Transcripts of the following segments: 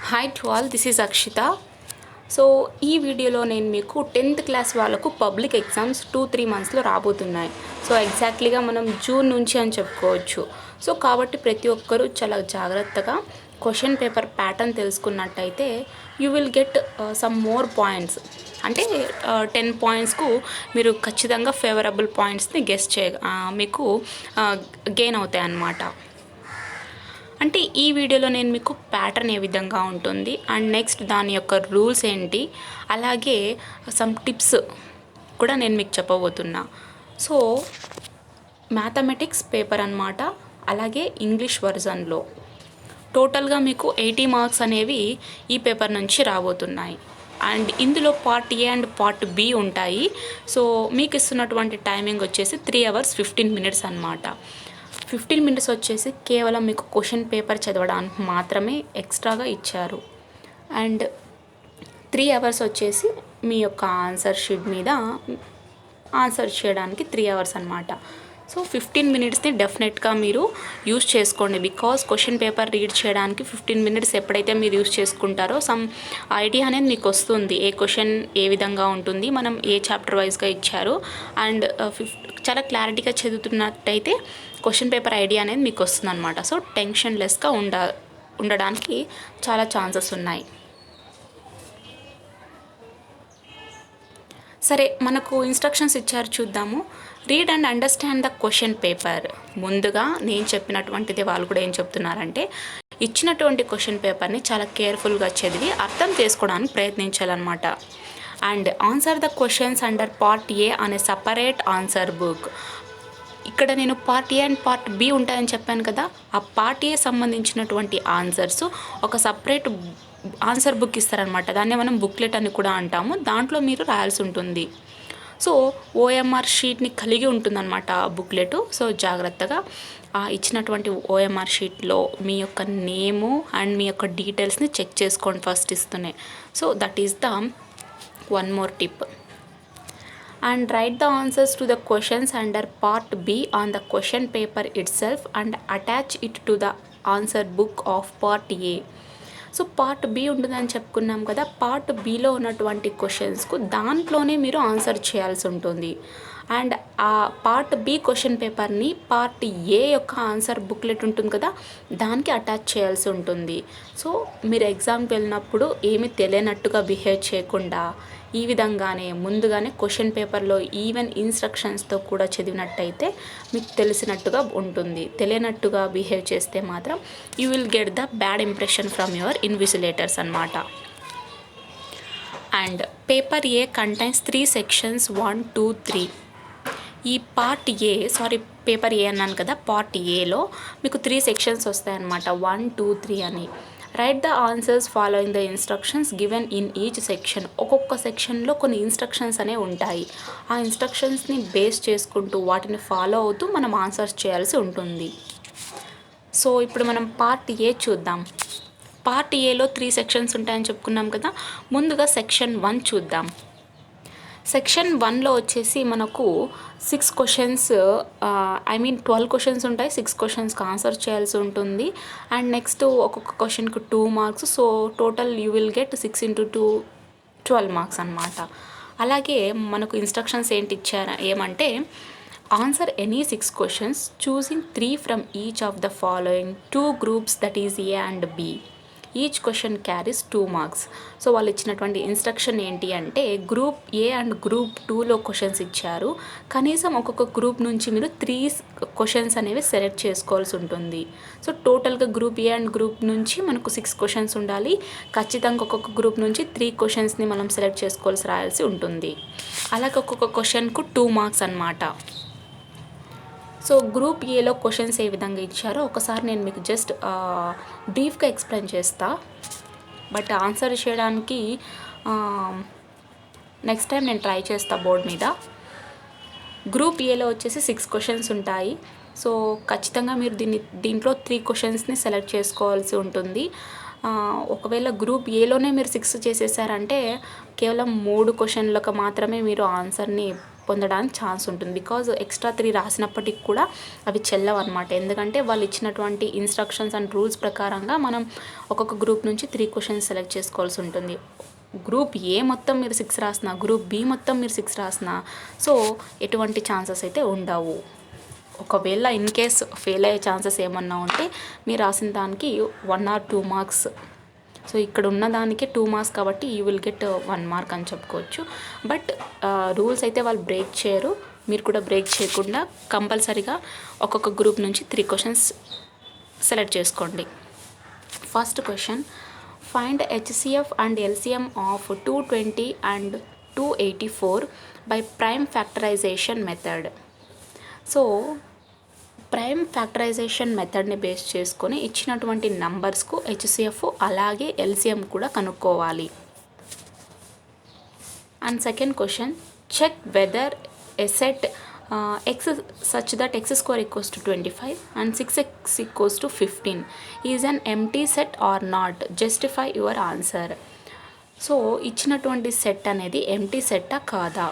Hi to all, this is Akshita. So ఈ వీడియోలో నేను మీకు 10th క్లాస్ వాళ్ళకు పబ్లిక్ ఎగ్జామ్స్ 2-3 మంత్స్లో రాబోతున్నాయి. సో ఎగ్జాక్ట్లీగా మనం జూన్ నుంచి అని చెప్పుకోవచ్చు. సో కాబట్టి ప్రతి ఒక్కరూ చాలా జాగ్రత్తగా క్వశ్చన్ పేపర్ ప్యాటర్న్ తెలుసుకున్నట్టయితే you will get some more points. అంటే 10 పాయింట్స్కు మీరు ఖచ్చితంగా ఫేవరబుల్ పాయింట్స్ని మీకు గెయిన్ అవుతాయి అన్నమాట. అంటే ఈ వీడియోలో నేను మీకు ప్యాటర్న్ ఏ విధంగా ఉంటుంది అండ్ నెక్స్ట్ దాని యొక్క రూల్స్ ఏంటి, అలాగే సమ్ టిప్స్ కూడా నేను మీకు చెప్పబోతున్నా. సో మ్యాథమెటిక్స్ పేపర్ అన్నమాట, అలాగే ఇంగ్లీష్ వర్జన్లో టోటల్గా మీకు 80 మార్క్స్ అనేవి ఈ పేపర్ నుంచి రాబోతున్నాయి. అండ్ ఇందులో part A and part B ఉంటాయి. సో మీకు ఇస్తున్నటువంటి టైమింగ్ వచ్చేసి 3 hours 15 minutes అన్నమాట. 15 minutes వచ్చేసి కేవలం మీకు క్వశ్చన్ పేపర్ చదవడానికి మాత్రమే ఎక్స్ట్రాగా ఇచ్చారు. అండ్ 3 hours వచ్చేసి మీ యొక్క ఆన్సర్ షీట్ మీద ఆన్సర్ చేయడానికి 3 hours అన్నమాట. సో 15 minutesని డెఫినెట్గా మీరు యూస్ చేసుకోండి. బికాస్ క్వశ్చన్ పేపర్ రీడ్ చేయడానికి 15 minutes ఎప్పుడైతే మీరు యూస్ చేసుకుంటారో సమ్ ఐడియా అనేది మీకు వస్తుంది. ఏ క్వశ్చన్ ఏ విధంగా ఉంటుంది, మనం ఏ చాప్టర్ వైజ్గా ఇచ్చారు, అండ్ చాలా క్లారిటీగా చదువుతున్నట్టయితే క్వశ్చన్ పేపర్ ఐడియా అనేది మీకు వస్తుంది అనమాట. సో టెన్షన్ లెస్గా ఉండడానికి చాలా ఛాన్సెస్ ఉన్నాయి. సరే, మనకు ఇన్స్ట్రక్షన్స్ ఇచ్చారు, చూద్దాము. Read and understand the question paper. ముందుగా నేను చెప్పినటువంటిది వాళ్ళు కూడా ఏం చెప్తున్నారంటే, ఇచ్చినటువంటి క్వశ్చన్ పేపర్ని చాలా కేర్ఫుల్గా చదివి అర్థం చేసుకోవడానికి ప్రయత్నించాలన్నమాట. And answer the questions under part A అనే సపరేట్ ఆన్సర్ బుక్. ఇక్కడ నేను part A and part B ఉంటాయని చెప్పాను కదా, ఆ పార్ట్ ఏ సంబంధించినటువంటి ఆన్సర్స్ ఒక సపరేట్ ఆన్సర్ బుక్ ఇస్తారనమాట. దాన్ని మనం బుక్లెట్ అని కూడా అంటాము. దాంట్లో మీరు రాయాల్సి ఉంటుంది. సో ఓఎంఆర్ షీట్ని కలిగి ఉంటుందన్నమాట ఆ బుక్లెట్. సో జాగ్రత్తగా ఇచ్చినటువంటి ఓఎంఆర్ షీట్లో మీ యొక్క నేము అండ్ మీ యొక్క డీటెయిల్స్ని చెక్ చేసుకోండి ఫస్ట్ ఇస్తూనే. So that is the one more tip. And write the answers to the questions under part B on the question paper itself and attach it to the answer book of part A. So part B ఉంటుందని చెప్పుకున్నాం కదా, part below ఉన్నటువంటి క్వశ్చన్స్కు దాంట్లోనే మీరు answer చేయాల్సి ఉంటుంది. And ఆ part B question పేపర్ని పార్ట్ ఏ యొక్క ఆన్సర్ బుక్లెట్ ఉంటుంది కదా, దానికి అటాచ్ చేయాల్సి ఉంటుంది. సో మీరు ఎగ్జామ్కి వెళ్ళినప్పుడు ఏమీ తెలియనట్టుగా బిహేవ్ చేయకుండా ఈ విధంగానే ముందుగానే క్వశ్చన్ పేపర్లో ఈవెన్ ఇన్స్ట్రక్షన్స్తో కూడా చదివినట్టయితే మీకు తెలిసినట్టుగా ఉంటుంది. తెలియనట్టుగా బిహేవ్ చేస్తే మాత్రం you will get the bad impression from your invigilators అన్నమాట. And paper A contains 3 sections 1, 2, 3. ఈ పార్ట్ ఏ పేపర్ ఏ అన్నాను కదా, పార్ట్ ఏలో మీకు 3 sections వస్తాయన్నమాట, 1, 2, 3 అని. Right the answers following the instructions given in each section. ఒక్కొక్క సెక్షన్లో కొన్ని ఇన్స్ట్రక్షన్స్ అనేవి ఉంటాయి. ఆ ఇన్స్ట్రక్షన్స్ని బేస్ చేసుకుంటూ వాటిని ఫాలో అవుతూ మనం ఆన్సర్స్ చేయాల్సి ఉంటుంది. సో ఇప్పుడు మనం పార్ట్ ఏ చూద్దాం. పార్ట్ ఏలో 3 sections ఉంటాయని చెప్పుకున్నాం కదా. ముందుగా సెక్షన్ 1 చూద్దాం. సెక్షన్ 1లో వచ్చేసి మనకు 6 questions 12 questions ఉంటాయి. 6 questions ఆన్సర్ చేయాల్సి ఉంటుంది. అండ్ నెక్స్ట్ ఒక్కొక్క క్వశ్చన్కి 2 marks. So total you will get 6 into 2 12 marks అన్నమాట. అలాగే మనకు ఇన్స్ట్రక్షన్స్ ఏమంటే answer any 6 questions choosing 3 from each of the following 2 groups, that is A and B. Each question carries 2 marks. So వాళ్ళు ఇచ్చినటువంటి instruction ఏంటి అంటే, గ్రూప్ ఏ అండ్ గ్రూప్ 2లో questions ఇచ్చారు. కనీసం ఒక్కొక్క గ్రూప్ నుంచి మీరు 3 questions అనేవి సెలెక్ట్ చేసుకోవాల్సి ఉంటుంది. సో టోటల్గా గ్రూప్ ఏ అండ్ గ్రూప్ నుంచి మనకు 6 questions ఉండాలి. ఖచ్చితంగా ఒక్కొక్క గ్రూప్ నుంచి 3 questionsని మనం సెలెక్ట్ రాయాల్సి ఉంటుంది. అలాగే ఒక్కొక్క క్వశ్చన్కు 2 marks అన్నమాట. సో గ్రూప్ ఏలో క్వశ్చన్స్ ఏ విధంగా ఇచ్చారో ఒకసారి నేను మీకు జస్ట్ బ్రీఫ్గా ఎక్స్ప్లెయిన్ చేస్తా. బట్ ఆన్సర్ చేయడానికి నెక్స్ట్ టైం నేను ట్రై చేస్తా బోర్డ్ మీద. గ్రూప్ ఏలో వచ్చేసి 6 questions ఉంటాయి. సో ఖచ్చితంగా మీరు దీంట్లో 3 questionsని సెలెక్ట్ చేసుకోవాల్సి ఉంటుంది. ఒకవేళ గ్రూప్ ఏలోనే మీరు 6 చేసేసారంటే కేవలం 3 questionలకు మాత్రమే మీరు ఆన్సర్ని పొందడానికి ఛాన్స్ ఉంటుంది. బికాజ్ ఎక్స్ట్రా 3 రాసినప్పటికి కూడా అవి చెల్లవు అనమాట. ఎందుకంటే వాళ్ళు ఇచ్చినటువంటి ఇన్స్ట్రక్షన్స్ అండ్ రూల్స్ ప్రకారంగా మనం ఒక్కొక్క గ్రూప్ నుంచి 3 క్వశ్చన్స్ సెలెక్ట్ చేసుకోవాల్సి ఉంటుంది. గ్రూప్ ఏ మొత్తం మీరు 6 రాసిన, గ్రూప్ బి మొత్తం మీరు 6 రాసిన, సో ఎటువంటి ఛాన్సెస్ అయితే ఉండవు. ఒకవేళ ఇన్ కేస్ ఫెయిల్ అయ్యే ఛాన్సెస్ ఏమన్నా ఉంటే మీరు రాసిన దానికి 1 or 2 మార్క్స్. సో ఇక్కడ ఉన్న దానికి 2 మార్క్స్ కాబట్టి యూ విల్ గెట్ 1 మార్క్ అని చెప్పుకోవచ్చు. బట్ రూల్స్ అయితే వాళ్ళు బ్రేక్ చేయరు. మీరు కూడా బ్రేక్ చేయకుండా కంపల్సరీగా ఒక్కొక్క గ్రూప్ నుంచి 3 క్వశ్చన్స్ సెలెక్ట్ చేసుకోండి. First question, find HCF and LCM of 220 and 284 by prime factorization method. So prime factorization మెథడ్ని బేస్ చేసుకొని ఇచ్చినటువంటి నంబర్స్కు HCF అలాగే LCM కూడా కనుక్కోవాలి. And second question, check whether a set x such that x square equals to 25 and 6x equals to 15 is an empty set or not. Justify your answer. So ఇచ్చినటువంటి set అనేది empty సెట్టా కాదా?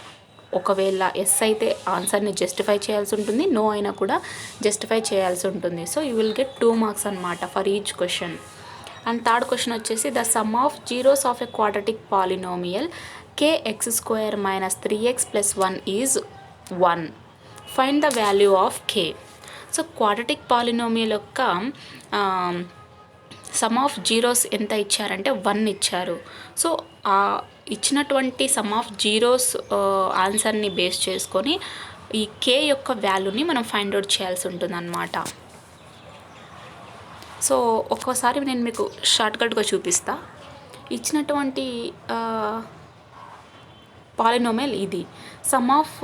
ఒకవేళ yes అయితే ఆన్సర్ని justify చేయాల్సి ఉంటుంది, no అయినా కూడా జస్టిఫై చేయాల్సి ఉంటుంది. So you will get 2 marks అనమాట for each question. And third question వచ్చేసి, the sum of zeros of a quadratic polynomial kx² - 3x + 1 is 1. Find the value of k. So quadratic polynomial యొక్క sum of zeros ఎంత ఇచ్చారంటే 1 ఇచ్చారు. So ఇచ్చినటువంటి sum of zeros ఆన్సర్ని base చేసుకొని ఈ k యొక్క వాల్యూని మనం ఫైండ్ అవుట్ చేయాల్సి ఉంటుంది అన్నమాట. సో ఒక్కోసారి నేను మీకు షార్ట్కట్గా చూపిస్తా. ఇచ్చినటువంటి పాలినోమియల్ ఇది, సమ్ ఆఫ్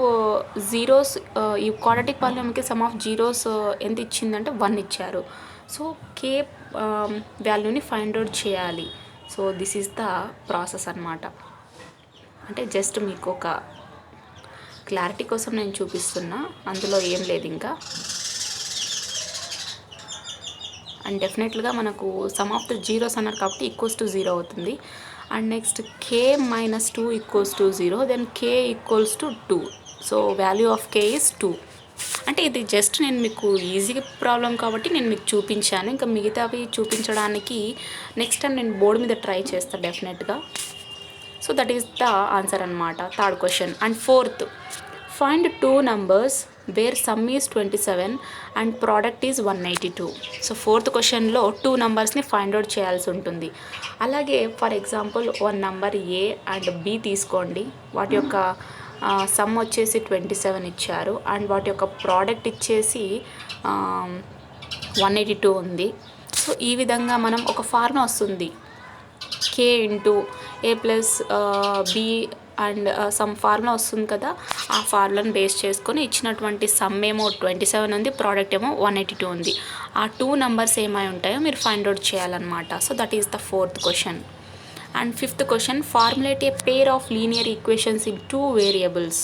జీరోస్, ఈ క్వాడ్రాటిక్ పాలినోమియల్కి సమ్ ఆఫ్ జీరోస్ ఎంత ఇచ్చిందంటే 1 ఇచ్చారు. సో k వాల్యూని ఫైండ్ అవుట్ చేయాలి. So this is the process అన్నమాట. అంటే జస్ట్ మీకు ఒక క్లారిటీ కోసం నేను చూపిస్తున్నా, అందులో ఏం లేదు ఇంకా. అండ్ డెఫినెట్గా మనకు సమ్ ఆఫ్ ద జీరోస్ అన్నారు కాబట్టి ఈక్వల్స్ టు 0 అవుతుంది. And next k - 2 = 0, then k = 2. So value of k is 2. అంటే ఇది జస్ట్ నేను మీకు ఈజీగా ప్రాబ్లం కాబట్టి నేను మీకు చూపించాను. ఇంకా మిగతావి చూపించడానికి నెక్స్ట్ టైం నేను బోర్డు మీద ట్రై చేస్తాను డెఫినెట్గా. So that is the answer అనమాట, third question. And fourth, find 2 numbers where sum is 27 and product is 182. So fourth క్వశ్చన్లో 2 numbers ఫైండ్ అవుట్ చేయాల్సి ఉంటుంది. అలాగే for example 1 number A and B తీసుకోండి. వాటి యొక్క సమ్ వచ్చేసి 27 ఇచ్చారు అండ్ వాటి యొక్క ప్రోడక్ట్ ఇచ్చేసి 182 ఉంది. సో ఈ విధంగా మనం ఒక ఫార్ములా వస్తుంది, k × A + B and some formula వస్తుంది కదా, ఆ ఫార్ములాని బేస్ చేసుకొని ఇచ్చినటువంటి సమ్ ఏమో 27 ఉంది, ప్రోడక్ట్ ఏమో 182 ఉంది. ఆ 2 numbers ఏమై ఉంటాయో మీరు ఫైండ్ అవుట్ చేయాలన్నమాట. So that is the fourth question. And fifth question, formulate A pair of linear equations in 2 variables.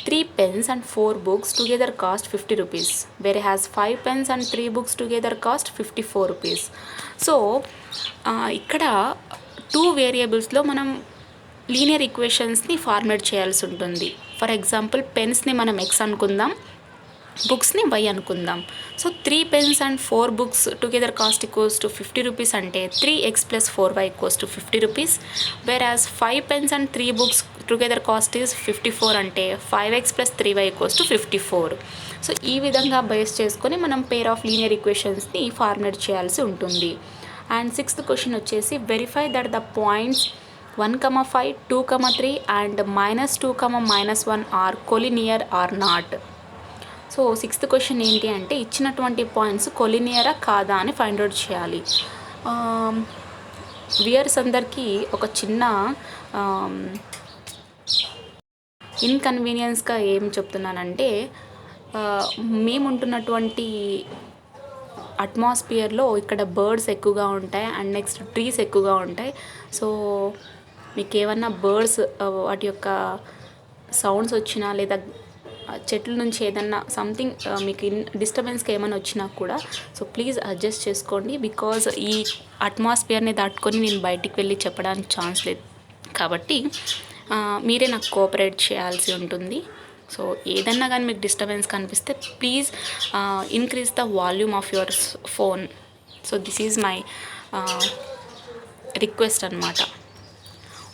3 pens and 4 books together cost 50 rupees, whereas 5 pens and 3 books together cost 54 rupees. So ఇక్కడ 2 వేరియబుల్స్లో మనం linear ఈక్వేషన్స్ని formulate చేయాల్సి ఉంటుంది. For example పెన్స్ని మనం x అనుకుందాం, బుక్స్ని y అనుకుందాం. So 3 pens and 4 books together cost equals to 50 rupees అంటే 3x + 4y = 50 rupees, whereas 5 pens and 3 books together cost is 54 అంటే 5x + 3y = 54. సో ఈ విధంగా బేస్ చేసుకొని మనం పేర్ ఆఫ్ లీనియర్ ఈక్వేషన్స్ని ఫార్ములేట్ చేయాల్సి ఉంటుంది. అండ్ సిక్స్త్ క్వశ్చన్ వచ్చేసి, verify that the points 1, 5, 2, 3 and -2, -1 are collinear or not. So sixth question ఏంటి అంటే, ఇచ్చినటువంటి పాయింట్స్ కొలినియరా కాదా అని ఫైండ్ అవుట్ చేయాలి. వ్యూయర్స్ అందరికీ ఒక చిన్న ఇన్కన్వీనియన్స్గా ఏం చెప్తున్నానంటే, మేముంటున్నటువంటి అట్మాస్ఫియర్లో ఇక్కడ బర్డ్స్ ఎక్కువగా ఉంటాయి అండ్ నెక్స్ట్ ట్రీస్ ఎక్కువగా ఉంటాయి. సో మీకు ఏమన్నా బర్డ్స్ వాటి యొక్క సౌండ్స్ వచ్చినా లేదా చెట్ల నుంచి ఏదన్నా సంథింగ్ మీకు డిస్టర్బెన్స్కి ఏమైనా వచ్చినా కూడా సో ప్లీజ్ అడ్జస్ట్ చేసుకోండి. బికాజ్ ఈ అట్మాస్ఫియర్ని దాటుకొని నేను బయటికి వెళ్ళి చెప్పడానికి ఛాన్స్ లేదు కాబట్టి మీరే నాకు కోఆపరేట్ చేయాల్సి ఉంటుంది. సో ఏదన్నా కానీ మీకు డిస్టర్బెన్స్ కనిపిస్తే please increase the volume of your phone. So this is my request అనమాట.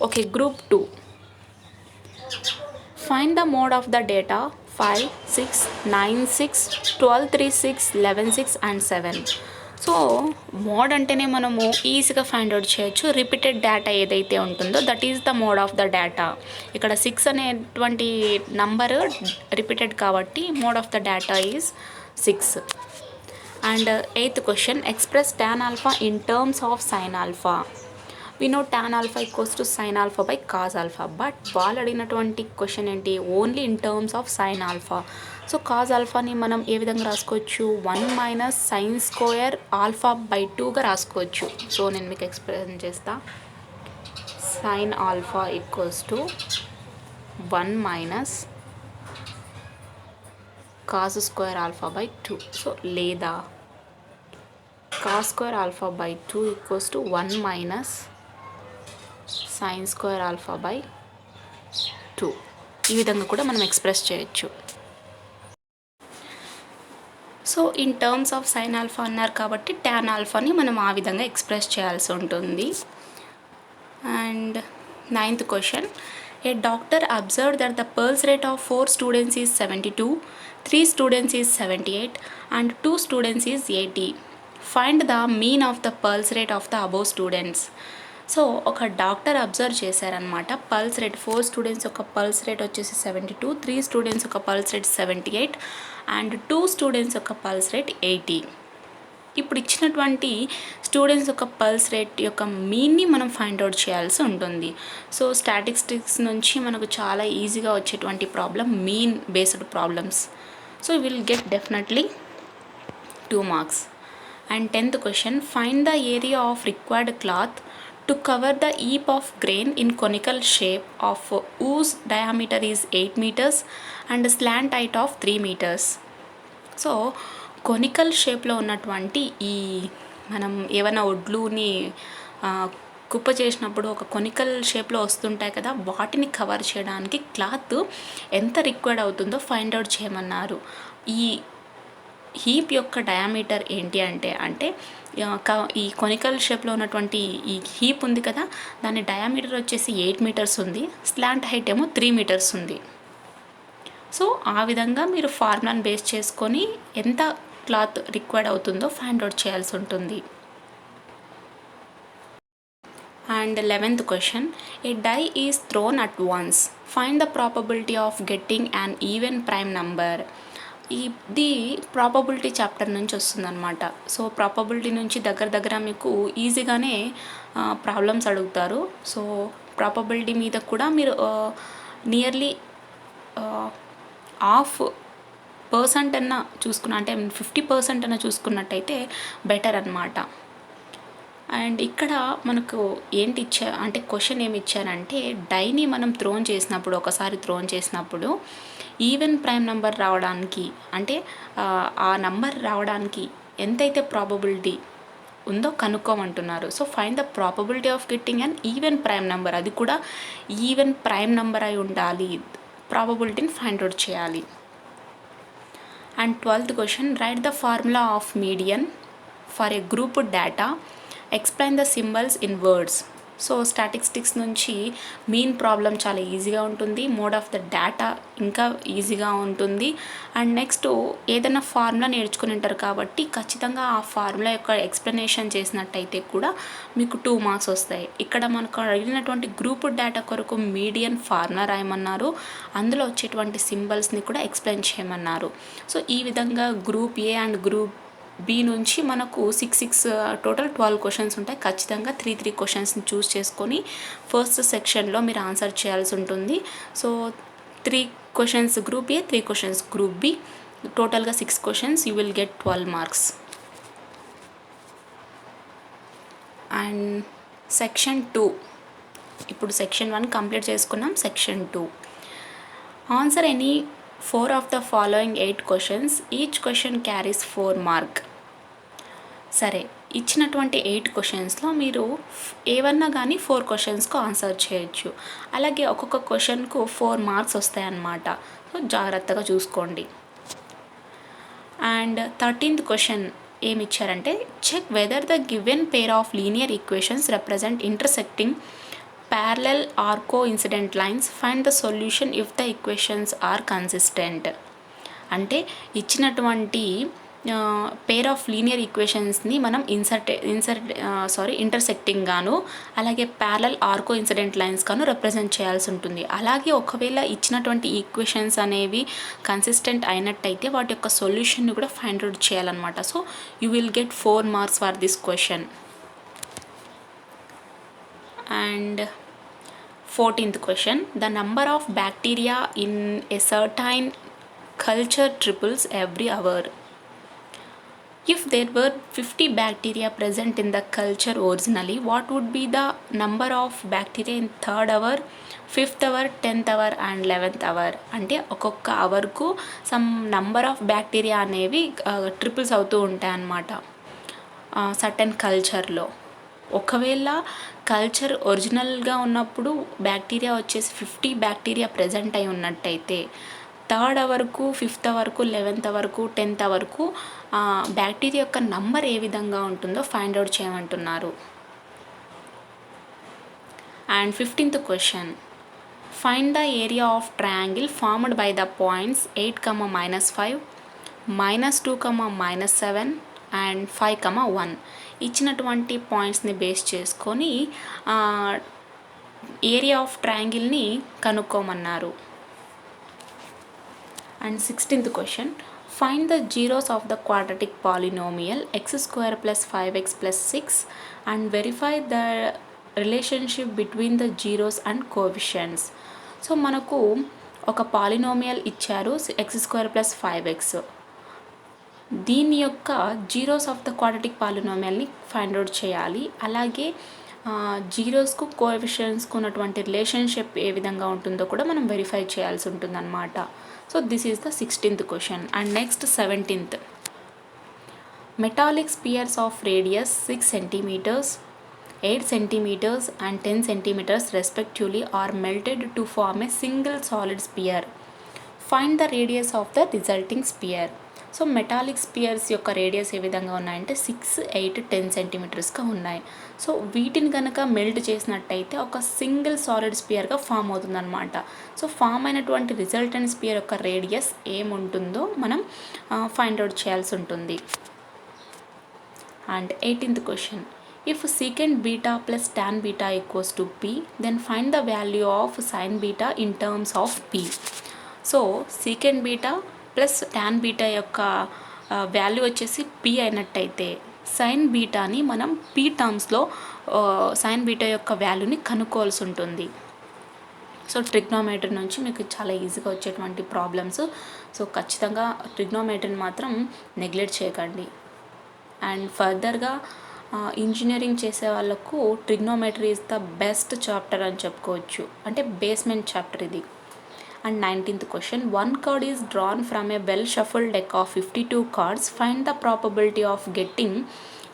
Okay, group 2. Find the mode of the data 5, 6, 9, 6, 12, 3, 6, 11, 6 and 7. So mode అంటేనే మనము ఈజీగా ఫైండ్ అవుట్ చేయొచ్చు. రిపీటెడ్ డేటా ఏదైతే ఉంటుందో that is the mode of the data. ఇక్కడ 6 అనేటువంటి number repeated కాబట్టి mode of the data is 6. And 8th question, express tan alpha in terms of sin alpha. We know tan alpha equals to sin alpha by cos alpha, but వాళ్ళు అడిగినటువంటి question ఏంటి, only in terms of sin alpha. So cos ఆల్ఫాని మనం ఏ విధంగా రాసుకోవచ్చు, 1 minus sine square alpha by 2గా రాసుకోవచ్చు. సో నేను మీకు ఎక్స్ప్లెయిన్ చేస్తా. Sine alpha equals to 1 minus cos square alpha by 2. So లేదా cos square alpha by 2 equals to 1 minus sine square alpha by 2. ఈ విధంగా కూడా మనం ఎక్స్ప్రెస్ చేయొచ్చు. So in terms of sine alpha అన్నారు కాబట్టి ట్యాన్ ఆల్ఫాని మనం ఆ విధంగా ఎక్స్ప్రెస్ చేయాల్సి ఉంటుంది. And 9th question, A doctor observe that the pulse rate of 4 students is 72, 3 students is 78 and 2 students is 80. Find the mean of the pulse rate of the above students. So ఒక doctor observe చేశారనమాట. Pulse rate 4 students యొక్క pulse rate వచ్చేసి 72, 3 students యొక్క pulse rate 78 and 2 students యొక్క pulse rate 80. ఇప్పుడు ఇచ్చినటువంటి students యొక్క pulse rate యొక్క మీన్ని మనం ఫైండ్ అవుట్ చేయాల్సి ఉంటుంది. సో స్టాటిస్టిక్స్ నుంచి మనకు చాలా ఈజీగా వచ్చేటువంటి problem mean based problems. So will get definitely 2 marks. And 10th question, find the area of required cloth to cover the heap of grain in conical shape of whose diameter is 8 meters and slant height of 3 meters. So conical షేప్లో ఉన్నటువంటి ఈ మనం ఏమైనా ఒడ్లుని కుప్ప చేసినప్పుడు ఒక conical షేప్లో వస్తుంటాయి కదా, వాటిని కవర్ చేయడానికి క్లాత్ ఎంత రిక్వైర్డ్ అవుతుందో ఫైండ్ అవుట్ చేయమన్నారు. ఈ హీప్ యొక్క డయామీటర్ ఏంటి అంటే ఈ కొనికల్ షేప్లో ఉన్నటువంటి ఈ హీప్ ఉంది కదా, దాని డయామీటర్ వచ్చేసి 8 meters ఉంది, స్లాంట్ హైట్ ఏమో 3 meters ఉంది. సో ఆ విధంగా మీరు ఫార్ములాని బేస్ చేసుకొని ఎంత క్లాత్ రిక్వైర్డ్ అవుతుందో ఫైండ్ అవుట్ చేయాల్సి ఉంటుంది. And 11th question, a die is thrown at once, find the probability of getting an even prime number. ఇది ప్రాబబిలిటీ చాప్టర్ నుంచి వస్తుందన్నమాట. సో ప్రాబబిలిటీ నుంచి దగ్గర మీకు ఈజీగానే ప్రాబ్లమ్స్ అడుగుతారు. సో ప్రాబబిలిటీ మీద కూడా మీరు నియర్లీ 50% అన్నా చూసుకున్నా, అంటే 50% అన్నా చూసుకున్నట్టయితే బెటర్ అన్నమాట. అండ్ ఇక్కడ మనకు ఏంటి అంటే క్వశ్చన్ ఏమి ఇచ్చారంటే, డైని మనం ఒకసారి థ్రోన్ చేసినప్పుడు ఈవెన్ ప్రైమ్ నెంబర్ రావడానికి, అంటే ఆ నంబర్ రావడానికి ఎంతైతే ప్రాబబిలిటీ ఉందో కనుక్కోమంటున్నారు. So find the probability of getting and even prime number, అది కూడా ఈవెన్ ప్రైమ్ నెంబర్ అయి ఉండాలి, ప్రాబబిలిటీని ఫైండ్ అవుట్ చేయాలి. And 12th question, write the formula of median for a group data, explain the symbols in words. So statistics నుంచి mean problem చాలా ఈజీగా ఉంటుంది, మోడ్ ఆఫ్ ద డేటా ఇంకా ఈజీగా ఉంటుంది. అండ్ నెక్స్ట్ ఏదైనా ఫార్ములా నేర్చుకుని ఉంటారు కాబట్టి ఖచ్చితంగా ఆ ఫార్ములా యొక్క ఎక్స్ప్లెనేషన్ చేసినట్టయితే కూడా మీకు 2 marks వస్తాయి. ఇక్కడ మనకు అడిగినటువంటి గ్రూప్ డేటా కొరకు మీడియన్ ఫార్ములా రాయమన్నారు, అందులో వచ్చేటువంటి సింబల్స్ని కూడా ఎక్స్ప్లెయిన్ చేయమన్నారు. సో ఈ విధంగా group A and group B నుంచి మనకు 6 టోటల్ 12 క్వశ్చన్స్ ఉంటాయి. ఖచ్చితంగా 3 క్వశ్చన్స్ని చూస్ చేసుకొని ఫస్ట్ సెక్షన్లో మీరు ఆన్సర్ చేయాల్సి ఉంటుంది. So 3 questions group A, 3 questions group B, టోటల్గా 6 questions, you will get 12 marks. And section 2, ఇప్పుడు సెక్షన్ 1 కంప్లీట్ చేసుకున్నాం. Section 2, answer any 4 of the following 8 questions. Each question carries 4 marks. సరే, ఇచ్చినటువంటి 8 క్వశ్చన్స్లో మీరు ఏవన్నా కానీ 4 క్వశ్చన్స్కు ఆన్సర్ చేయొచ్చు. అలాగే ఒక్కొక్క క్వశ్చన్కు 4 మార్క్స్ వస్తాయన్నమాట. సో జాగ్రత్తగా చూసుకోండి. అండ్ 13th క్వశ్చన్ ఏమి ఇచ్చారంటే, check whether the given pair of linear equations represent intersecting parallel or coincident lines, find the solution if the equations are consistent. అంటే ఇచ్చినటువంటి పేర్ ఆఫ్ లీనియర్ ఈక్వేషన్స్ని మనం ఇంటర్సెక్టింగ్ గాను అలాగే ప్యారలల్ ఆర్ కోఇన్సిడెంట్ లైన్స్ గాను represent చేయాల్సి ఉంటుంది. అలాగే ఒకవేళ ఇచ్చినటువంటి ఈక్వేషన్స్ అనేవి కన్సిస్టెంట్ అయినట్టయితే వాటి యొక్క సొల్యూషన్ని కూడా ఫైండ్ అవుట్ చేయాలన్నమాట. So you will get 4 marks for this question. And 14th question, the number of bacteria in a certain culture triples every hour. If there were 50 bacteria present in the culture originally, what would be the number of bacteria in 3rd hour, 5th hour, 10th hour and 11th hour? అంటే ఒక్కొక్క అవర్కు some number of bacteria అనేవి triples అవుతూ ఉంటాయి అన్నమాట certain కల్చర్లో. ఒకవేళ culture ఒరిజినల్గా ఉన్నప్పుడు బ్యాక్టీరియా వచ్చేసి 50 బ్యాక్టీరియా ప్రజెంట్ అయి ఉన్నట్టయితే 3rd అవర్కు, 5th అవర్కు, 11th అవర్కు, 10th అవర్కు bacteria యొక్క నంబర్ ఏ విధంగా ఉంటుందో ఫైండ్ అవుట్ చేయమంటున్నారు. And 15th question, find the area of triangle formed by the points 8, -5, -2, -7 and 5, 1. ఇచ్చినటువంటి పాయింట్స్ని బేస్ చేసుకొని ఏరియా ఆఫ్ ట్రయాంగిల్ని కనుక్కోమన్నారు. And 16th question, find the zeros of the quadratic polynomial x² + 5x + 6 and verify the relationship between the zeros and coefficients. So మనకు ఒక polynomial ఇచ్చారు x² + 5x. దీని యొక్క zeros of the quadratic పాలినోమియల్ని find out చేయాలి. అలాగే జీరోస్కు కోఎఫిషియంట్స్కు ఉన్నటువంటి relationship ఏ విధంగా ఉంటుందో కూడా మనం వెరిఫై చేయాల్సి ఉంటుందన్నమాట. So this is the 16th question. And next 17th, metallic spheres of radius 6 centimeters, 8 centimeters and 10 centimeters respectively are melted to form a single solid sphere. Find the radius of the resulting sphere. So metallic spheres యొక్క radius ఏ విధంగా ఉన్నాయంటే 6, 8, 10 సెంటీమీటర్స్గా ఉన్నాయి. So వీటిని కనుక melt చేసినట్టయితే ఒక single solid స్పియర్గా form అవుతుందన్నమాట. సో ఫామ్ అయినటువంటి రిజల్టెంట్ స్పియర్ యొక్క రేడియస్ ఏముంటుందో మనం ఫైండ్ అవుట్ చేయాల్సి ఉంటుంది. And 18th question, if secant beta plus tan beta equals to p, then find the value of sin beta in terms of p. So secant beta plus tan beta యొక్క value వచ్చేసి P అయినట్టయితే sign బీటాని మనం P టర్మ్స్లో sign beta యొక్క వాల్యూని కనుక్కోవాల్సి ఉంటుంది. So trigonometry నుంచి మీకు చాలా ఈజీగా వచ్చేటువంటి ప్రాబ్లమ్స్. సో ఖచ్చితంగా ట్రిగ్నోమెట్రీని మాత్రం నెగ్లెక్ట్ చేయకండి. అండ్ ఫర్దర్గా ఇంజనీరింగ్ చేసే వాళ్ళకు trigonometry is the best chapter అని చెప్పుకోవచ్చు. అంటే బేస్మెంట్ చాప్టర్ ఇది. And 19th question, one card is drawn from a well shuffled deck of 52 cards. Find the probability of getting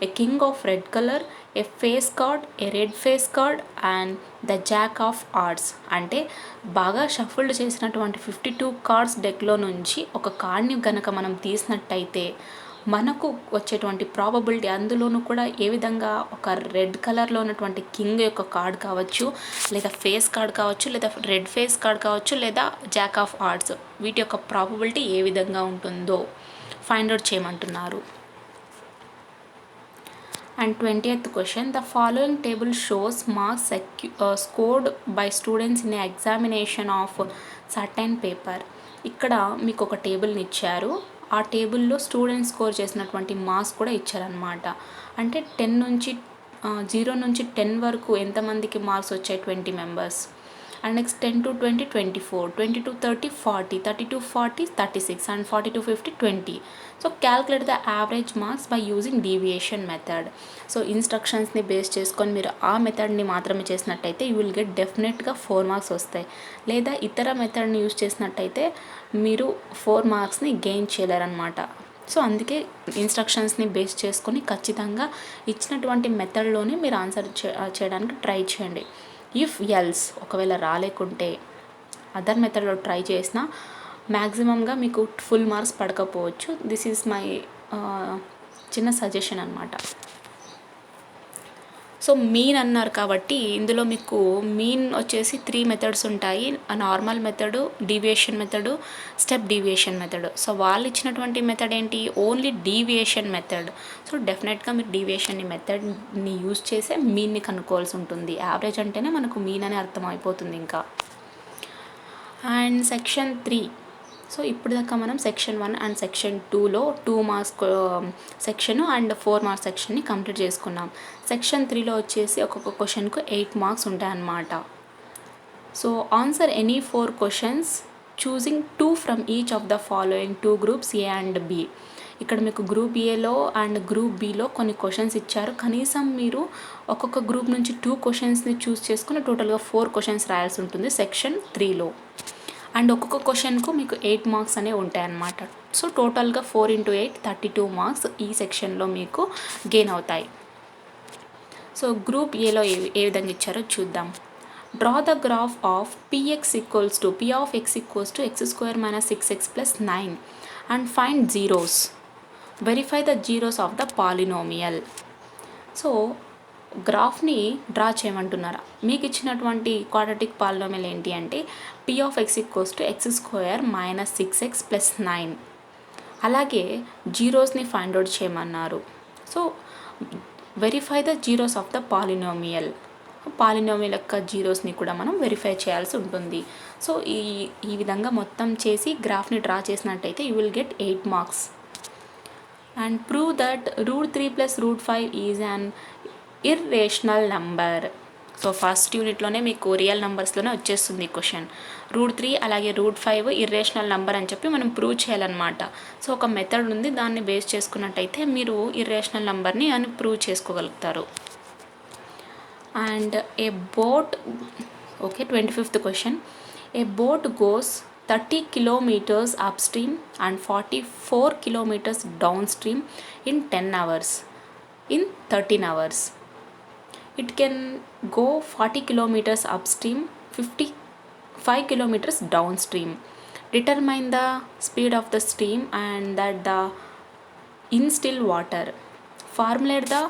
a king of red color, a face card, a red face card and the jack of hearts. అంటే బాగా షఫల్డ్ చేసినటువంటి 52 cards డెక్లో నుంచి ఒక కార్డ్ని కనుక మనం తీసినట్టయితే మనకు వచ్చేటువంటి ప్రాబబిలిటీ, అందులోనూ కూడా ఏ విధంగా ఒక రెడ్ కలర్లో ఉన్నటువంటి కింగ్ యొక్క కార్డ్ కావచ్చు, లేదా ఫేస్ కార్డ్ కావచ్చు, లేదా రెడ్ ఫేస్ కార్డ్ కావచ్చు, లేదా జాక్ ఆఫ్ హార్ట్స్, వీటి యొక్క ప్రాబబిలిటీ ఏ విధంగా ఉంటుందో ఫైండ్ అవుట్ చేయమంటున్నారు. And 20th question, the following table shows marks scored by students in examination of certain paper. ఇక్కడ మీకు ఒక టేబుల్ని ఇచ్చారు. ఆ టేబుల్లో స్టూడెంట్స్ స్కోర్ చేసినటువంటి మార్క్స్ కూడా ఇచ్చారనమాట. అంటే 0 నుంచి 10 వరకు ఎంతమందికి మార్క్స్ వచ్చాయి? 20 members. And next 10 to 20 24, 20 to 30 40, 30 to 40 36 and 40 to 50 20. So calculate the average marks by using deviation method. So ఇన్స్ట్రక్షన్స్ని బేస్ చేసుకొని మీరు ఆ మెథడ్ని మాత్రమే చేసినట్టయితే యూ విల్ గెట్ డెఫినెట్గా 4 మార్క్స్ వస్తాయి. లేదా ఇతర మెథడ్ని యూజ్ చేసినట్టయితే మీరు 4 మార్క్స్ని గెయిన్ చేయలేరన్నమాట. సో అందుకే ఇన్స్ట్రక్షన్స్ని బేస్ చేసుకొని ఖచ్చితంగా ఇచ్చినటువంటి మెథడ్లోనే మీరు ఆన్సర్ చేయడానికి ట్రై చేయండి. ఇఫ్ ఎల్స్ ఒకవేళ రాలేకుంటే అదర్ మెథడ్లో ట్రై చేసినా మ్యాక్సిమంగా మీకు ఫుల్ మార్క్స్ పడకపోవచ్చు. దిస్ ఈజ్ మై చిన్న సజెషన్ అనమాట. సో మీన్ అన్నారు కాబట్టి ఇందులో మీకు మీన్ వచ్చేసి 3 మెథడ్స్ ఉంటాయి. Normal method, deviation method, step deviation method. So వాళ్ళు ఇచ్చినటువంటి మెథడ్ ఏంటి? Only deviation method. సో డెఫినెట్గా మీరు డీవియేషన్ మెథడ్ని యూజ్ చేసే మీన్ని కనుక్కోవాల్సి ఉంటుంది. యావరేజ్ అంటేనే మనకు మీన్ అని అర్థం అయిపోతుంది ఇంకా. And section 3. సో ఇప్పుడు దాకా మనం సెక్షన్ 1 అండ్ సెక్షన్ 2లో 2 మార్క్స్ సెక్షన్ అండ్ 4 మార్క్స్ సెక్షన్ని కంప్లీట్ చేసుకున్నాం. సెక్షన్ 3లో వచ్చేసి ఒక్కొక్క క్వశ్చన్కు 8 మార్క్స్ ఉంటాయన్నమాట. So answer any 4 questions choosing 2 from each of the following 2 groups A and B. ఇక్కడ మీకు గ్రూప్ ఏలో అండ్ గ్రూప్ బిలో కొన్ని క్వశ్చన్స్ ఇచ్చారు. కనీసం మీరు ఒక్కొక్క గ్రూప్ నుంచి 2 క్వశ్చన్స్ని చూస్ చేసుకుని టోటల్గా 4 క్వశ్చన్స్ రాయాల్సి ఉంటుంది సెక్షన్ 3లో. అండ్ ఒక్కొక్క క్వశ్చన్కు మీకు 8 మార్క్స్ అనేవి ఉంటాయన్నమాట. సో టోటల్గా 4 × 8 32 మార్క్స్ ఈ సెక్షన్లో మీకు గెయిన్ అవుతాయి. సో గ్రూప్ ఏలో ఏ విధంగా ఇచ్చారో చూద్దాం. Draw the graph of px equals to p of x equals to x² - 6x + 9 and find zeros. Verify the zeros of the polynomial. So గ్రాఫ్ని డ్రా చేయమంటున్నారా? మీకు ఇచ్చినటువంటి క్వాడ్రాటిక్ పాలినోమియల్ ఏంటి అంటే p of x equals to x² - 6x + 9. అలాగే జీరోస్ని find out చేయమన్నారు. So verify the zeros of the polynomial. Polynomial యొక్క జీరోస్ని కూడా మనం వెరిఫై చేయాల్సి ఉంటుంది. సో ఈ విధంగా మొత్తం చేసి గ్రాఫ్ని డ్రా చేసినట్టయితే you will get 8 marks. And prove that √3 + √5 is an irrational number. So first యూనిట్లోనే మీకు రియల్ నెంబర్స్లోనే వచ్చేస్తుంది క్వశ్చన్. √3 అలాగే √5 ఇర్రేషనల్ నెంబర్ అని చెప్పి మనం ప్రూవ్ చేయాలన్నమాట. సో ఒక మెథడ్ ఉంది, దాన్ని బేస్ చేసుకున్నట్టయితే మీరు ఇర్రేషనల్ నెంబర్ని అని ప్రూవ్ చేసుకోగలుగుతారు. And a boat, okay, 25th question. A boat goes 30 kilometers upstream and 44 kilometers downstream in 10 hours, in 13 hours. It can go 40 kilometers upstream, 55 kilometers downstream. Determine the speed of the stream and that the in still water. Formulate the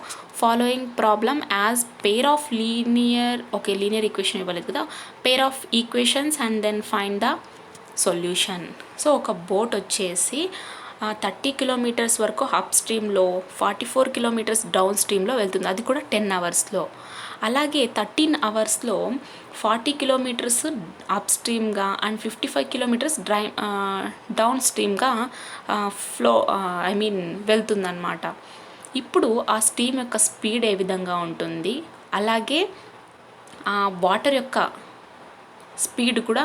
following problem as pair of linear equation ఇవ్వలేదు కదా, pair of equations and then find the solution. So ఒక boat వచ్చేసి 30 kilometers వరకు up స్ట్రీమ్లో, 44 kilometers down స్ట్రీమ్లో వెళ్తుంది, అది కూడా 10 hours. అలాగే 13 hours 40 kilometers up స్ట్రీమ్గా అండ్ 55 kilometers డౌన్ స్ట్రీమ్గా వెళ్తుందన్నమాట. ఇప్పుడు ఆ స్ట్రీమ్ యొక్క స్పీడ్ ఏ విధంగా ఉంటుంది, అలాగే ఆ వాటర్ యొక్క స్పీడ్ కూడా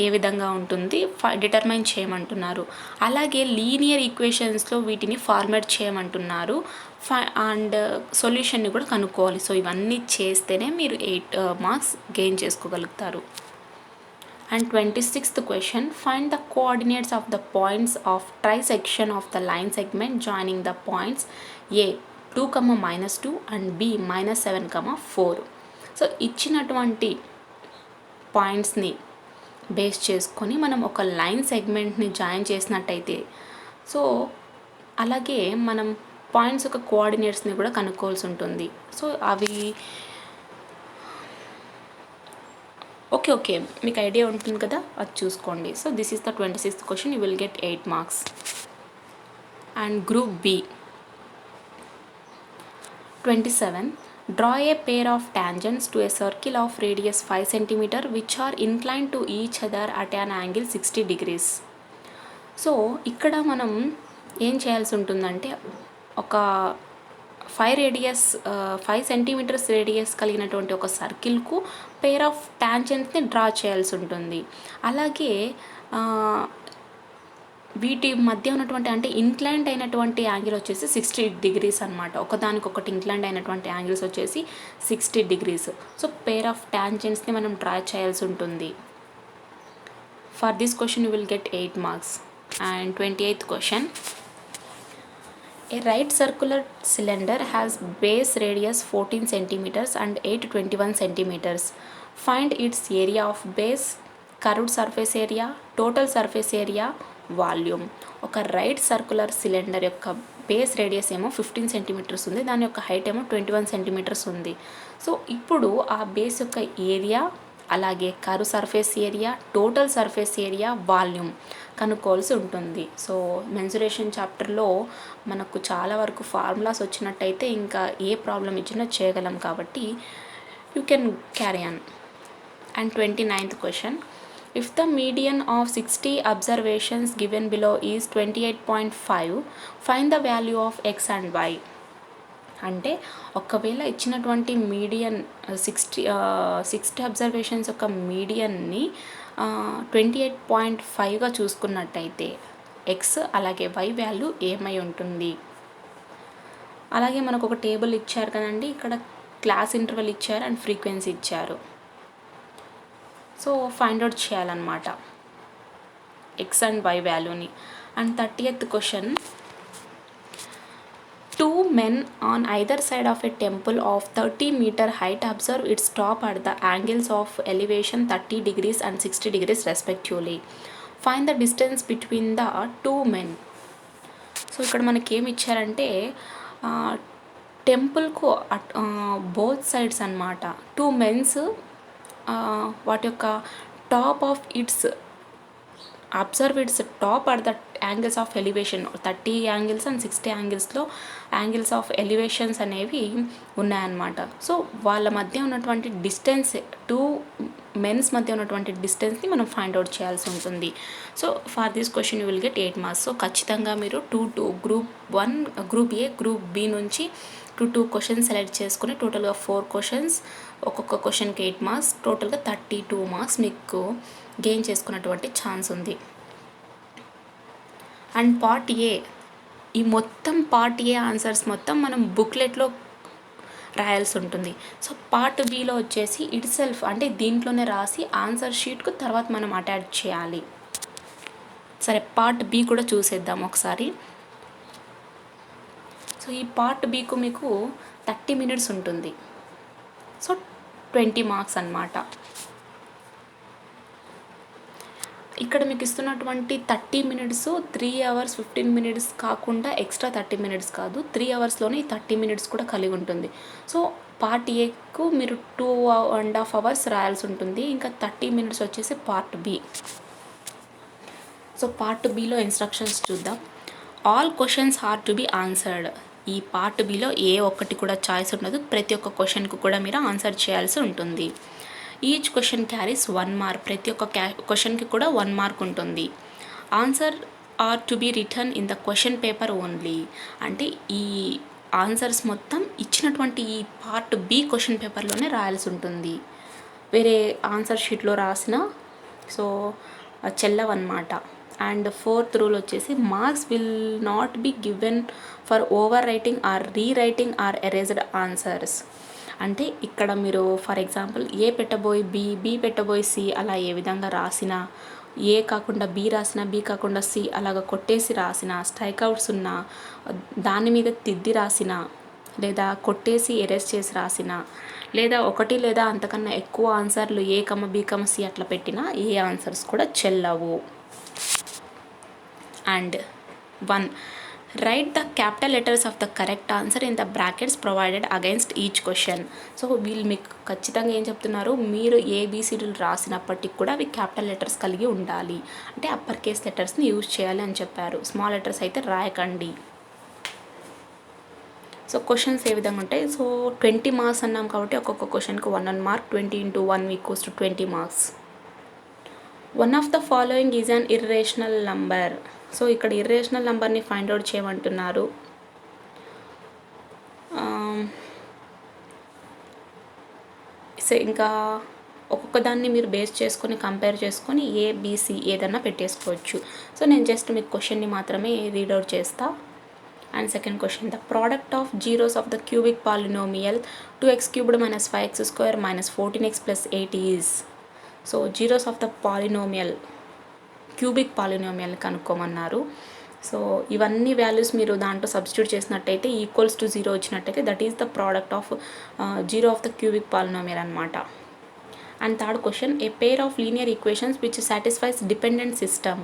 ఏ విధంగా ఉంటుంది డిటర్మైన్ చేయమంటున్నారు. అలాగే లీనియర్ ఈక్వేషన్స్లో వీటిని ఫార్మేట్ చేయమంటున్నారు. అండ్ సొల్యూషన్ని కూడా కనుక్కోవాలి. సో ఇవన్నీ చేస్తేనే మీరు 8 మార్క్స్ గెయిన్ చేసుకోగలుగుతారు. And 26th question. Find the coordinates of the points of trisection of the line segment joining the points A 2, -2 and B -7, 4. So ఇచ్చినటువంటి పాయింట్స్ని బేస్ చేసుకొని మనం ఒక లైన్ సెగ్మెంట్ని జాయిన్ చేసినట్టయితే, సో అలాగే మనం పాయింట్స్ యొక్క కోఆర్డినేట్స్ని కూడా కనుక్కోవాల్సి ఉంటుంది. సో అవి ఓకే మీకు ఐడియా ఉంటుంది కదా, అది చూసుకోండి. So this is the 26th question. You will get 8 marks. And group B 27. Draw a pair of tangents to a circle of radius 5 cm which are inclined to each other at an angle 60 degrees. So ఇక్కడ మనం ఏం చేయాల్సి ఉంటుందంటే ఒక 5 centimeters radius కలిగినటువంటి ఒక సర్కిల్కు pair of టాంజెంట్ని draw చేయాల్సి ఉంటుంది. అలాగే వీటి మధ్య ఉన్నటువంటి అంటే ఇంక్లైండ్ అయినటువంటి యాంగిల్ వచ్చేసి 60 degrees అనమాట. ఒకదానికొకటి ఇంక్లైండ్ అయినటువంటి యాంగిల్స్ వచ్చేసి 60 degrees. సో పేర్ ఆఫ్ టాంజెంట్స్ని మనం డ్రా చేయాల్సి ఉంటుంది. For this question you will get 8 marks. And 28th question. A right circular cylinder has base radius 14 centimeters and 8 21 centimeters. Find its area of base, curved surface area, total surface area, volume. ఒక right circular cylinder యొక్క base radius ఏమో 15 centimetres ఉంది, దాని యొక్క height ఏమో 21 centimetres ఉంది. So ఇప్పుడు ఆ బేస్ యొక్క ఏరియా, అలాగే curve surface area, total surface area, volume కనుక్కోవాల్సి ఉంటుంది. సో మెన్సురేషన్ చాప్టర్లో మనకు చాలా వరకు ఫార్ములాస్ వచ్చినట్టయితే ఇంకా ఏ ప్రాబ్లం ఇచ్చినా చేయగలం కాబట్టి you can carry on. And 29th question, if the median of 60 observations given below is 28.5, find the value of x and y. అంటే ఒకవేళ ఇచ్చినటువంటి మీడియన్ 60 అబ్జర్వేషన్స్ యొక్క మీడియన్ని 28.5గా చూసుకున్నట్టయితే ఎక్స్ అలాగే వై వాల్యూ ఏమై ఉంటుంది. అలాగే మనకు ఒక టేబుల్ ఇచ్చారు కదండి, ఇక్కడ క్లాస్ ఇంటర్వెల్ ఇచ్చారు అండ్ ఫ్రీక్వెన్సీ ఇచ్చారు. సో ఫైండ్ అవుట్ చేయాలన్నమాట ఎక్స్ అండ్ వై వాల్యూని. And 30th question, 2 men on either side of a temple of 30 meter height observe its top at the angles of elevation 30 degrees and 60 degrees respectively. Find the distance between the 2 men. So ఇక్కడ మనకి ఏమి ఇచ్చారంటే టెంపుల్కు both sides అన్నమాట 2 men వాటి యొక్క top of its observe its top at the angles of elevation 30 angles and 60 యాంగిల్స్లో angles of elevations అనేవి ఉన్నాయన్నమాట. సో వాళ్ళ మధ్య ఉన్నటువంటి డిస్టెన్స్, 2 మెన్స్ మధ్య ఉన్నటువంటి డిస్టెన్స్ని మనం ఫైండ్ అవుట్ చేయాల్సి ఉంటుంది. So for this question you will get 8 marks. So ఖచ్చితంగా మీరు 2 group 1, group A, group B నుంచి 2 క్వశ్చన్స్ సెలెక్ట్ చేసుకుని టోటల్గా 4 క్వశ్చన్స్, ఒక్కొక్క క్వశ్చన్కి 8 మార్క్స్, టోటల్గా 32 మార్క్స్ మీకు గెయిన్ చేసుకున్నటువంటి ఛాన్స్ ఉంది. అండ్ పార్ట్ ఏ, ఈ మొత్తం పార్ట్ ఏ ఆన్సర్స్ మొత్తం మనం బుక్లెట్లో రాయాల్సి ఉంటుంది. సో పార్ట్ బిలో వచ్చేసి ఇట్ సెల్ఫ్ అంటే దీంట్లోనే రాసి ఆన్సర్ షీట్కు తర్వాత మనం అటాచ్ చేయాలి. సరే, పార్ట్ బి కూడా చూసేద్దాం ఒకసారి. సో ఈ పార్ట్ బికు మీకు 30 minutes ఉంటుంది. సో 20 మార్క్స్ అన్నమాట. ఇక్కడ మీకు ఇస్తున్నటువంటి 30 minutes 3 hours 15 minutes కాకుండా ఎక్స్ట్రా 30 minutes కాదు, 3 hours-లోనే ఈ 30 minutes కూడా కలిగి ఉంటుంది. సో పార్ట్ ఏకు మీరు 2.5 hours రాయాల్సి ఉంటుంది. ఇంకా 30 minutes వచ్చేసి పార్ట్ బి. సో పార్ట్ బిలో ఇన్స్ట్రక్షన్స్ చూద్దాం. All questions are to be answered. ఈ పార్ట్ బిలో ఏ ఒక్కటి కూడా చాయిస్ ఉండదు, ప్రతి ఒక్క క్వశ్చన్కు కూడా మీరు ఆన్సర్ చేయాల్సి ఉంటుంది. Each question carries 1 mark. ప్రతి ఒక్క క్వశ్చన్కి కూడా 1 mark ఉంటుంది. Answer are to be written in the question paper only. అంటే ఈ ఆన్సర్స్ మొత్తం ఇచ్చినటువంటి ఈ పార్ట్ బి క్వశ్చన్ పేపర్లోనే రాయాల్సి ఉంటుంది. వేరే ఆన్సర్ షీట్లో రాసిన సో చెల్లవన్నమాట. అండ్ 4th రూల్ వచ్చేసి marks will not be given for over writing or rewriting or erased answers. అంటే ఇక్కడ మీరు ఫర్ ఎగ్జాంపుల్ ఏ పెట్టబోయి బి, బి పెట్టబోయి సి అలా ఏ విధంగా రాసినా, ఏ కాకుండా బి రాసిన, బి కాకుండా సి అలాగ కొట్టేసి రాసిన, స్ట్రైక్అవుట్స్ ఉన్న దాని మీద తిద్ది రాసిన, లేదా కొట్టేసి ఎరేజ్ చేసి రాసిన, లేదా ఒకటి లేదా అంతకన్నా ఎక్కువ ఆన్సర్లు ఏ కమ బి కమ సి అట్లా పెట్టినా ఏ ఆన్సర్స్ కూడా చెల్లవు. And 1, right the capital letters of the correct answer in the brackets provided against each question. So వీళ్ళు మీకు ఖచ్చితంగా ఏం చెప్తున్నారు, మీరు ఏబిసిడీలు రాసినప్పటికి కూడా అవి క్యాపిటల్ లెటర్స్ కలిగి ఉండాలి. అంటే అప్పర్ కేస్ లెటర్స్ని యూజ్ చేయాలి అని చెప్పారు. స్మాల్ లెటర్స్ అయితే రాయకండి. సో క్వశ్చన్స్ ఏ విధంగా ఉంటాయి, సో 20 మార్క్స్ అన్నాం కాబట్టి ఒక్కొక్క క్వశ్చన్కి 1 mark, 20 × 1 = 20 marks. One of the following is an irrational number. So ఇక్కడ ఇర్రేషనల్ నంబర్ని ఫైండ్ అవుట్ చేయమంటున్నారు. సో ఇంకా ఒక్కొక్క దాన్ని మీరు బేస్ చేసుకొని కంపేర్ చేసుకొని ఏబిసి ఏదన్నా పెట్టేసుకోవచ్చు. సో నేను జస్ట్ మీకు క్వశ్చన్ని మాత్రమే రీడ్ అవుట్ చేస్తా. And second question, the product of zeros of the cubic polynomial 2x³ - 5x² - 14x + 8 is. So zeros of the polynomial, cubic polynomial కనుక్కోమన్నారు. సో ఇవన్నీ వాల్యూస్ మీరు దాంట్లో సబ్స్టిట్యూట్ చేసినట్టయితే ఈక్వల్స్ టు 0 వచ్చినట్టయితే that is the product of 0 of the cubic polynomial అనమాట. And third question, a pair of linear equations which satisfies dependent system.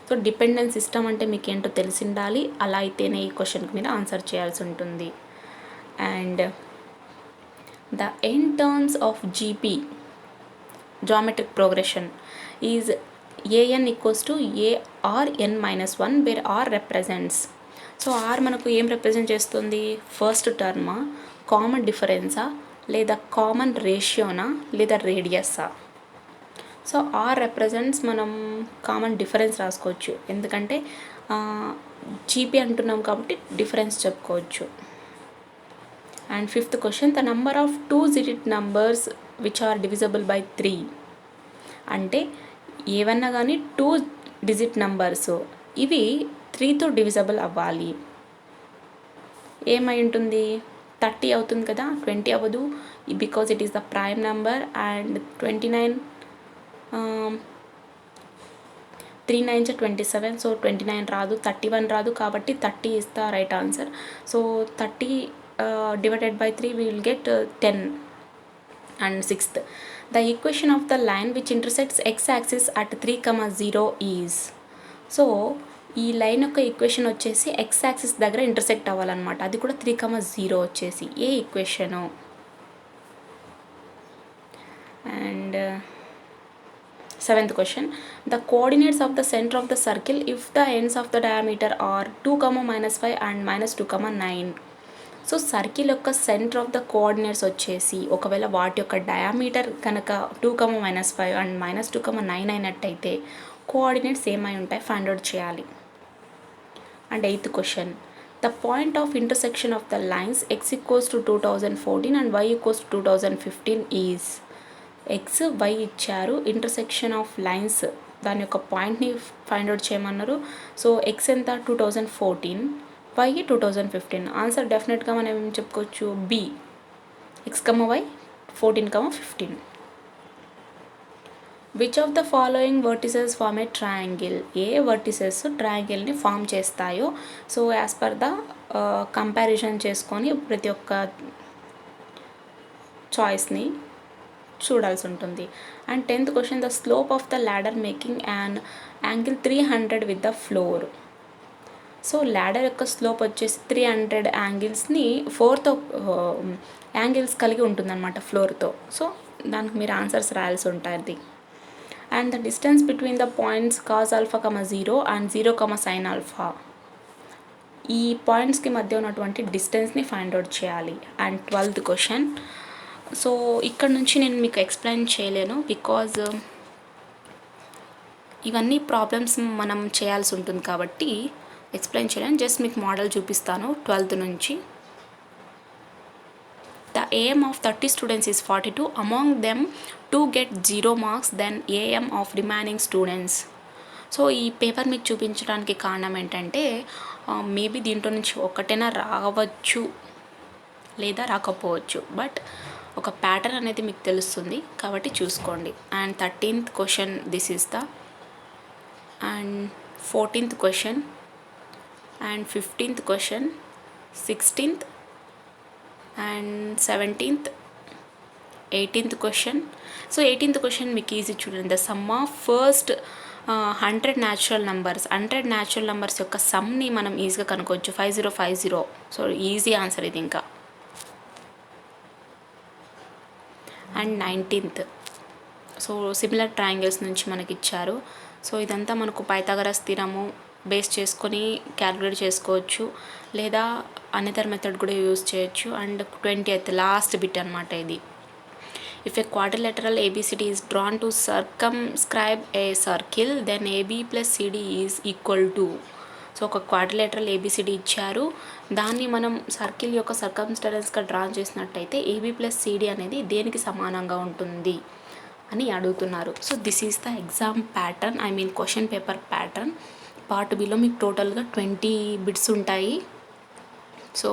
So dependent system అంటే మీకు ఏంటో తెలిసి ఉండాలి, అలా అయితేనే ఈ క్వశ్చన్కి మీరు ఆన్సర్ చేయాల్సి ఉంటుంది. And the n terms of GP geometric progression is an equals to a or n minus 1 where r represents. So R మనకు ఏం రిప్రజెంట్ చేస్తుంది? ఫస్ట్ టర్మా, కామన్ డిఫరెన్సా, లేదా కామన్ రేషియోనా, లేదా రేడియస్సా? సో ఆర్ రిప్రజెంట్స్ మనం కామన్ డిఫరెన్స్ రాసుకోవచ్చు, ఎందుకంటే జీపీ అంటున్నాం కాబట్టి డిఫరెన్స్ చెప్పుకోవచ్చు. And fifth question, the number of 2-digit numbers which are divisible by 3. అంటే ఏవన్నా కానీ 2-digit numbers ఇవి 3తో డివిజబుల్ అవ్వాలి. ఏమై ఉంటుంది? 30 అవుతుంది కదా, 20 అవ్వదు, because it is the prime number. And 29 3 9 27, so 29 రాదు, 31 రాదు, కాబట్టి 30 is the right answer. So 30 divided by 3 we will get 10. And sixth, the equation of the line which intersects x-axis at 3,0 is. సో ఈ లైన్ యొక్క equation వచ్చేసి x axis దగ్గర intersect అవ్వాలన్నమాట, అది కూడా 3,0 వచ్చేసి ఏ equation? And seventh question, the coordinates of the center of the circle if the ends of the diameter are 2, -5 and -2,9. So circle యొక్క సెంటర్ ఆఫ్ ద కోఆర్డినేట్స్ వచ్చేసి ఒకవేళ వాటి యొక్క డయామీటర్ కనుక 2, -5 అండ్ -2,9 అయినట్టయితే కోఆర్డినేట్స్ ఏమై ఉంటాయి ఫైండ్ అవుట్ చేయాలి. And eighth question, the point of intersection of the lines x equals to 2014 and y equals to 2015 is. X y ఇచ్చారు, ఇంటర్సెక్షన్ ఆఫ్ లైన్స్ దాని యొక్క పాయింట్ని ఫైండ్ అవుట్ చేయమన్నారు. సో ఎక్స్ ఎంత? 2014, వై 2015. ఆన్సర్ డెఫినెట్గా మనం ఏం చెప్పుకోవచ్చు? B, x, y 14, 15. Which of the following vertices form a triangle? ఏ వర్టిసెస్ ట్రయాంగిల్ని ఫామ్ చేస్తాయో so as per the comparison చేసుకొని ప్రతి ఒక్క చాయిస్ని చూడాల్సి ఉంటుంది. And 10th question, the slope of the ladder making an angle 300 with the floor. So ladder యొక్క slope వచ్చేసి 300 యాంగిల్స్ని 4తో యాంగిల్స్ కలిగి ఉంటుందన్నమాట ఫ్లోర్తో. సో దానికి మీరు ఆన్సర్స్ రాయాల్సి ఉంటుంది. And the distance between the points cos alpha, 0 and 0, sine alpha. ఈ పాయింట్స్కి మధ్య ఉన్నటువంటి డిస్టెన్స్ని ఫైండ్ అవుట్ చేయాలి. అండ్ 12th క్వశ్చన్, సో ఇక్కడ నుంచి నేను మీకు ఎక్స్ప్లెయిన్ చేయలేను, బికాజ్ ఇవన్నీ ప్రాబ్లమ్స్ మనం చేయాల్సి ఉంటుంది కాబట్టి ఎక్స్ప్లెయిన్ చేయలేను. జస్ట్ మీకు మోడల్ చూపిస్తాను 12th నుంచి. The aim of 30 students is 42. Among them 2 get 0 marks, then aim of remaining students. So ఈ పేపర్ మీకు చూపించడానికి కారణం ఏంటంటే మేబీ దీంట్లో నుంచి ఒకటైనా రావచ్చు లేదా రాకపోవచ్చు, బట్ ఒక ప్యాటర్న్ అనేది మీకు తెలుస్తుంది కాబట్టి చూసుకోండి. And 13th question this is the, and 14th question, and 15th question, 16th and 17th, 18th question. So 18th question మీకు ఈజీ చూడండి. The sum of first 100 natural numbers, 100 natural numbers యొక్క సమ్ని మనం ఈజీగా కనుక్కోవచ్చు, 5050. సో ఈజీ ఆన్సర్ ఇది ఇంకా. And 19th, so similar triangles నుంచి మనకి ఇచ్చారు. సో ఇదంతా మనకు పైథాగరస్ థీరము బేస్ చేసుకొని క్యాలిక్యులేట్ చేసుకోవచ్చు, లేదా అనదర్ మెథడ్ కూడా యూజ్ చేయొచ్చు. అండ్ 20th లాస్ట్ బిట్ అనమాట ఇది. If a quadrilateral ABCD is drawn to circumscribe a circle then AB + CD is equal to. So ఒక క్వాడ్రిలేటరల్ ABCD ఇచ్చారు, దాన్ని మనం సర్కిల్ యొక్క సర్కమ్స్టెన్స్గా డ్రా చేసినట్టయితే AB + CD అనేది దేనికి సమానంగా ఉంటుంది అని అడుగుతున్నారు. So this is the exam pattern, I mean question paper pattern. Part below మీకు టోటల్గా 20 బిట్స్ ఉంటాయి. సో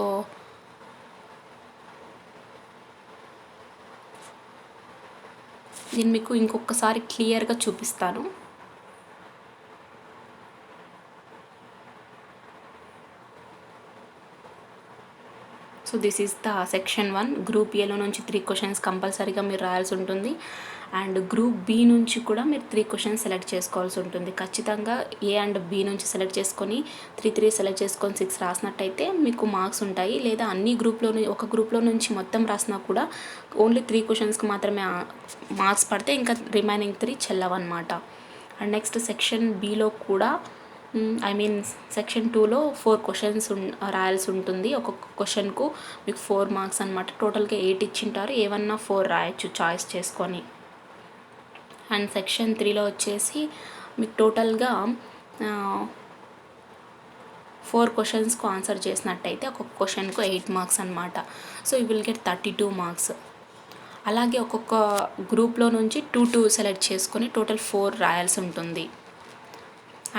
నేను మీకు ఇంకొకసారి క్లియర్గా చూపిస్తాను. So this is the section 1. Group ఏలో నుంచి 3 క్వశ్చన్స్ కంపల్సరీగా మీరు రాయాల్సి ఉంటుంది. అండ్ గ్రూప్ బి నుంచి కూడా మీరు 3 క్వశ్చన్స్ సెలెక్ట్ చేసుకోవాల్సి ఉంటుంది. ఖచ్చితంగా ఏ అండ్ బి నుంచి సెలెక్ట్ చేసుకొని 3 సెలెక్ట్ చేసుకొని 6 రాసినట్టయితే మీకు మార్క్స్ ఉంటాయి. లేదా అన్ని ఒక గ్రూప్లో నుంచి మొత్తం రాసినా కూడా ఓన్లీ 3 క్వశ్చన్స్కి మాత్రమే మార్క్స్ పడితే ఇంకా రిమైనింగ్ 3 చెల్లవన్నమాట. అండ్ నెక్స్ట్ సెక్షన్ బిలో కూడా సెక్షన్ 2లో 4 క్వశ్చన్స్ రాయాల్సి ఉంటుంది. ఒక్కొక్క క్వశ్చన్కు మీకు 4 మార్క్స్ అనమాట. టోటల్గా 8 ఇచ్చింటారు. ఏమన్నా 4 రాయొచ్చు చాయిస్ చేసుకొని. అండ్ సెక్షన్ 3లో వచ్చేసి మీకు టోటల్గా 4 క్వశ్చన్స్కు ఆన్సర్ చేసినట్టయితే ఒక్కొక్క క్వశ్చన్కు 8 మార్క్స్ అనమాట. So you will get 32 marks. అలాగే ఒక్కొక్క గ్రూప్లో నుంచి 2 సెలెక్ట్ చేసుకొని టోటల్ 4 రాయాల్సి ఉంటుంది.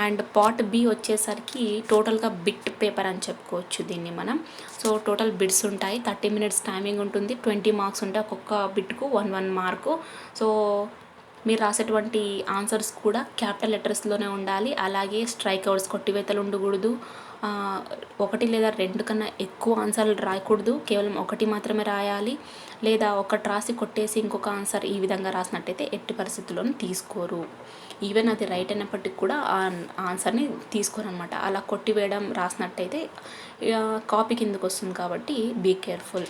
అండ్ పార్ట్ బి వచ్చేసరికి టోటల్గా బిట్ పేపర్ అని చెప్పుకోవచ్చు దీన్ని మనం. సో టోటల్ బిట్స్ ఉంటాయి. 30 మినిట్స్ టైమింగ్ ఉంటుంది. 20 మార్క్స్ ఉంటాయి. ఒక్కొక్క బిట్కు 1 మార్కు. సో మీరు రాసేటువంటి ఆన్సర్స్ కూడా క్యాపిటల్ లెటర్స్లోనే ఉండాలి. అలాగే స్ట్రైక్ అవుట్స్, కొట్టివేతలు ఉండకూడదు. 1 లేదా 2 కన్నా ఎక్కువ ఆన్సర్లు రాయకూడదు. కేవలం 1 మాత్రమే రాయాలి. లేదా ఒకటి రాసి కొట్టేసి ఇంకొక ఆన్సర్ ఈ విధంగా రాసినట్టయితే ఎట్టి పరిస్థితుల్లోనూ తీసుకోరు. ఈవెన్ అది రైట్ అయినప్పటికీ కూడా ఆ ఆన్సర్ని తీసుకోరు అనమాట. అలా కొట్టివేయడం రాసినట్టయితే కాపీ కిందకు వస్తుంది. కాబట్టి బీ కేర్ఫుల్.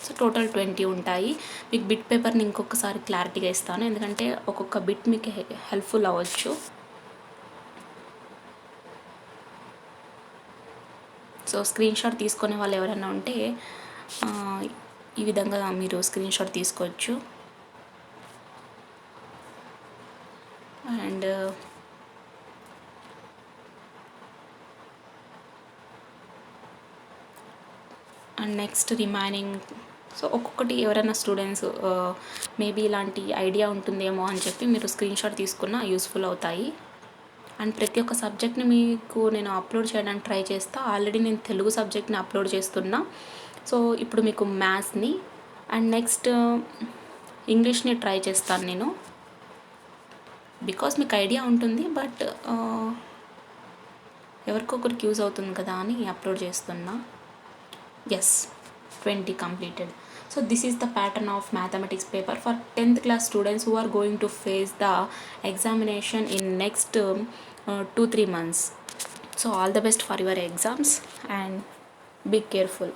సో టోటల్ 20 ఉంటాయి. మీకు బిట్ పేపర్ని ఇంకొకసారి క్లారిటీగా ఇస్తాను, ఎందుకంటే ఒక్కొక్క బిట్ మీకు హెల్ప్ఫుల్ అవ్వచ్చు. సో స్క్రీన్ షాట్ తీసుకునే వాళ్ళు ఎవరైనా ఉంటే ఈ విధంగా మీరు స్క్రీన్ షాట్ తీసుకోవచ్చు. అండ్ నెక్స్ట్ రిమైనింగ్ సో ఒక్కొక్కటి ఎవరైనా స్టూడెంట్స్ మేబీ ఇలాంటి ఐడియా ఉంటుందేమో అని చెప్పి మీరు స్క్రీన్ షాట్ తీసుకున్నా యూస్ఫుల్ అవుతాయి. అండ్ ప్రతి ఒక్క సబ్జెక్ట్ని మీకు నేను అప్లోడ్ చేయడానికి ట్రై చేస్తా. ఆల్రెడీ నేను తెలుగు సబ్జెక్ట్ని అప్లోడ్ చేస్తున్నా. సో ఇప్పుడు మీకు మ్యాథ్స్ని అండ్ నెక్స్ట్ ఇంగ్లీష్ని ట్రై చేస్తాను నేను, బికాస్ మీకు ఐడియా ఉంటుంది. బట్ ఎవరికొకరికి యూజ్ అవుతుంది కదా అని అప్లోడ్ చేస్తున్నా. Yes, 20 completed. So this is the pattern of mathematics paper for 10th class students who are going to face the examination in next 2-3 months. So all the best for your exams and be careful.